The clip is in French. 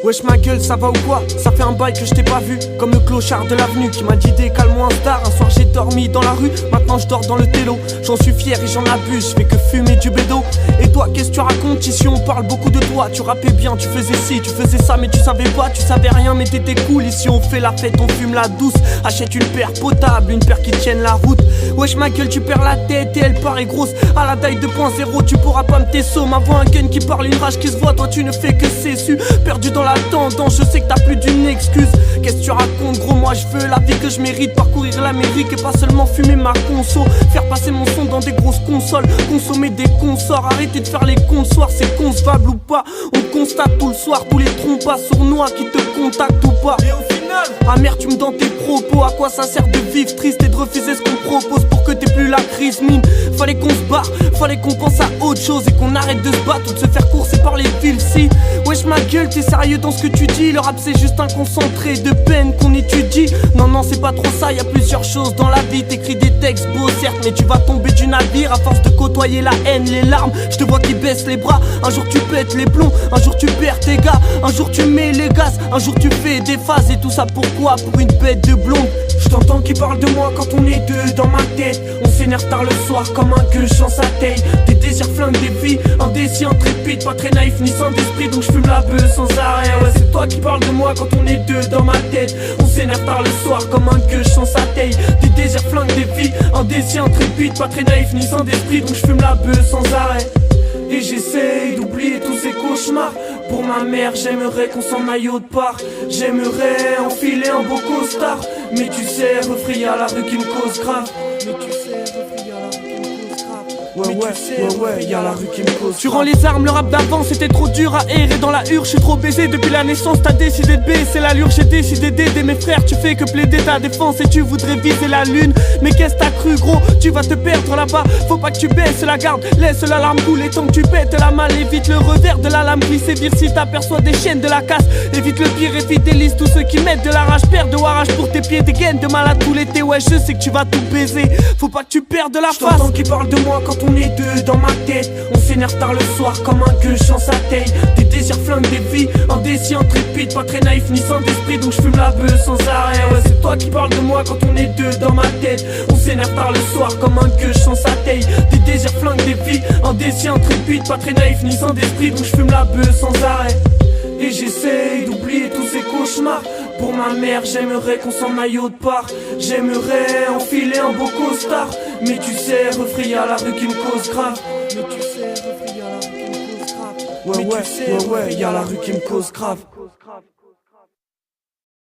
Wesh ma gueule, ça va ou quoi? Ça fait un bail que je t'ai pas vu. Comme le clochard de l'avenue qui m'a dit décale-moi un star. Un soir j'ai dormi dans la rue, maintenant je dors dans le télo. J'en suis fier et j'en abuse, je fais que fumer du bédo. Et toi, qu'est-ce que tu racontes? Ici on parle beaucoup de toi. Tu rappais bien, tu faisais ci, tu faisais ça, mais tu savais pas, tu savais rien, mais t'étais cool. Ici on fait la fête, on fume la douce. Achète une paire potable, une paire qui tienne la route. Wesh ma gueule, tu perds la tête et elle paraît grosse. À la taille 2.0, tu pourras pas me tesser. Ma voix un gun qui parle, une rage qui se voit. Toi tu ne fais que cessu, perdu dans la tendance, je sais que t'as plus d'une excuse. Qu'est-ce que tu racontes gros? Moi je veux la vie que je mérite, parcourir l'Amérique et pas seulement fumer ma conso. Faire passer mon son dans des grosses consoles, consommer des consorts, arrêter de faire les consoirs. C'est concevable ou pas? On constate tout le soir tous les trompas sournois qui te contactent ou pas. Et au final, amertume dans tes propos. À quoi ça sert de vivre triste et de refuser ce qu'on propose pour que t'aies plus la crise mine? Fallait qu'on se barre, fallait qu'on pense à autre chose et qu'on arrête de se battre ou de se faire courser par les fils. Si wesh ma gueule, t'es sérieux dans ce que tu dis? Le rap c'est juste un concentré de peine qu'on étudie. Non non c'est pas trop ça, y a plusieurs choses dans la vie. T'écris des textes beaux certes, mais tu vas tomber du navire à force de côtoyer la haine, les larmes. Je te vois qui baisse les bras, un jour tu pètes les plombs, un jour tu perds tes gars, un jour tu mets les gaz, un jour tu fais des phases. Et tout ça pourquoi? Pour une bête de blonde. Je t'entends qui parle de moi quand on est deux dans ma tête. On s'énerve tard le soir comme un gueuche en sa taille. Des désirs flinguent des vies, indécis, intrépide, pas très naïf ni sans d'esprit, donc je fume la beuh sans arrêt. Ouais c'est toi qui parles de moi quand on est deux dans ma tête. On s'énerve tard le soir comme un gueuche en sa taille. Des désirs flinguent des vies, indécis, intrépide, pas très naïf ni sans d'esprit, donc je fume la beuh sans arrêt. Et j'essaye d'oublier tous ces cauchemars. Pour ma mère j'aimerais qu'on s'en aille autre part. J'aimerais enfiler un beau costard. Mais tu sais, refrain y'a la rue qui me cause grave. Mais tu sais, refrain y'a la rue qui me cause grave. Ouais, y'a la rue qui me cause. Tu rends les armes, le rap d'avant c'était trop dur à errer dans la hure. Je suis trop baisé depuis la naissance, t'as décidé de baisser l'allure. J'ai décidé d'aider mes frères, tu fais que plaider ta défense. Et tu voudrais viser la lune, mais qu'est-ce que t'as cru gros? Tu vas te perdre là-bas, faut pas que tu baisses la garde. Laisse l'alarme couler tant que tu pètes la malle. Évite le revers de la lame glisse et vire si t'aperçois des chaînes de la casse. Évite le pire et fidélise tous ceux qui mettent de la rage. Perds de warrage pour tes pieds, des gaines de malade tout l'été. Ouais je sais que tu vas tout baiser, faut pas que tu perdes de la face. J'entends qui parle de moi quand on est deux dans ma tête. On s'énerve tard le soir comme un gueuche en sa taille. Des désirs flinguent des vies, indécis, intrépide, pas très naïf ni sans d'esprit, donc je fume la beuh sans arrêt. Ouais c'est toi qui parles de moi quand on est deux dans ma tête. On s'énerve tard le soir comme un gueuche en sa taille. Des désirs flinguent des vies, indécis, intrépide, pas très naïf ni sans d'esprit, donc je fume la beuh sans arrêt. Et j'essaye d'oublier tous ces cauchemars. Pour ma mère j'aimerais qu'on s'en aille autre part. J'aimerais enfiler un beau costard. Mais tu sais, refrain y'a la rue qui me cause grave. Mais tu sais, refrain y'a la rue qui me cause grave. Ouais, y'a la rue qui me cause grave.